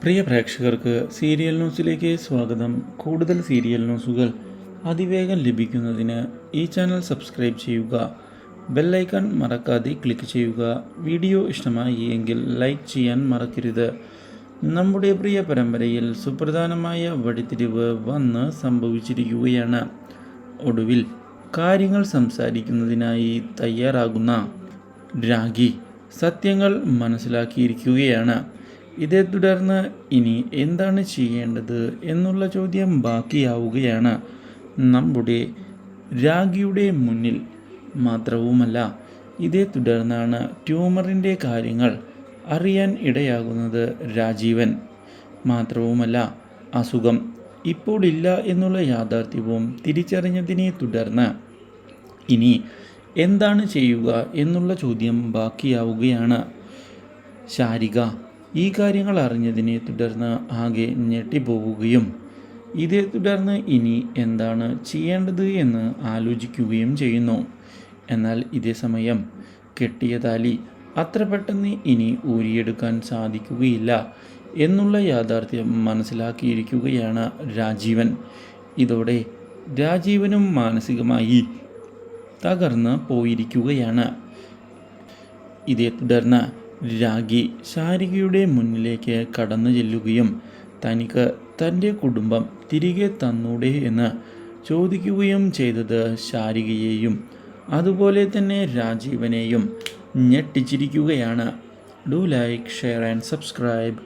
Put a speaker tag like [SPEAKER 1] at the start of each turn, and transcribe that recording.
[SPEAKER 1] പ്രിയ പ്രേക്ഷകർക്ക് സീരിയൽ ന്യൂസിലേക്ക് സ്വാഗതം. കൂടുതൽ സീരിയൽ ന്യൂസുകൾ അതിവേഗം ലഭിക്കുന്നതിന് ഈ ചാനൽ സബ്സ്ക്രൈബ് ചെയ്യുക. ബെല്ലൈക്കൺ മറക്കാതെ ക്ലിക്ക് ചെയ്യുക. വീഡിയോ ഇഷ്ടമായി എങ്കിൽ ലൈക്ക് ചെയ്യാൻ മറക്കരുത്. നമ്മുടെ പ്രിയ പരമ്പരയിൽ സുപ്രധാനമായ വഴിത്തിരിവ് വന്ന് സംഭവിച്ചിരിക്കുകയാണ്. ഒടുവിൽ കാര്യങ്ങൾ സംസാരിക്കുന്നതിനായി തയ്യാറാകുന്ന രാഗി സത്യങ്ങൾ മനസ്സിലാക്കിയിരിക്കുകയാണ്. ഇതേ തുടർന്ന് ഇനി എന്താണ് ചെയ്യേണ്ടത് എന്നുള്ള ചോദ്യം ബാക്കിയാവുകയാണ് നമ്മുടെ രാഗിയുടെ മുന്നിൽ. മാത്രവുമല്ല, ഇതേ തുടർന്നാണ് ട്യൂമറിൻ്റെ കാര്യങ്ങൾ അറിയാൻ ഇടയാകുന്നത് രാജീവൻ. മാത്രവുമല്ല, അസുഖം ഇപ്പോൾ ഇല്ല എന്നുള്ള യാഥാർത്ഥ്യവും തിരിച്ചറിഞ്ഞതിനെ തുടർന്ന് ഇനി എന്താണ് ചെയ്യുക എന്നുള്ള ചോദ്യം ബാക്കിയാവുകയാണ്. ശാരിക ഈ കാര്യങ്ങൾ അറിഞ്ഞതിനെ തുടർന്ന് ആകെ ഞെട്ടിപ്പോവുകയും ഇതേ തുടർന്ന് ഇനി എന്താണ് ചെയ്യേണ്ടത് എന്ന് ആലോചിക്കുകയും ചെയ്യുന്നു. എന്നാൽ ഇതേ സമയം കെട്ടിയ താലി അത്ര പെട്ടെന്ന് ഇനി ഊരിയെടുക്കാൻ സാധിക്കുകയില്ല എന്നുള്ള യാഥാർത്ഥ്യം മനസ്സിലാക്കിയിരിക്കുകയാണ് രാജീവൻ. ഇതോടെ രാജീവനും മാനസികമായി തകർന്ന് പോയിരിക്കുകയാണ്. ഇതേ തുടർന്ന് രാഗി ശാരികയുടെ മുന്നിലേക്ക് കടന്നു ചെല്ലുകയും തനിക്ക് തൻ്റെ കുടുംബം തിരികെ തന്നൂടെ എന്ന് ചോദിക്കുകയും ചെയ്തത് ശാരികയെയും അതുപോലെ തന്നെ രാജീവനെയും ഞെട്ടിച്ചിരിക്കുകയാണ്. Do like, share and subscribe.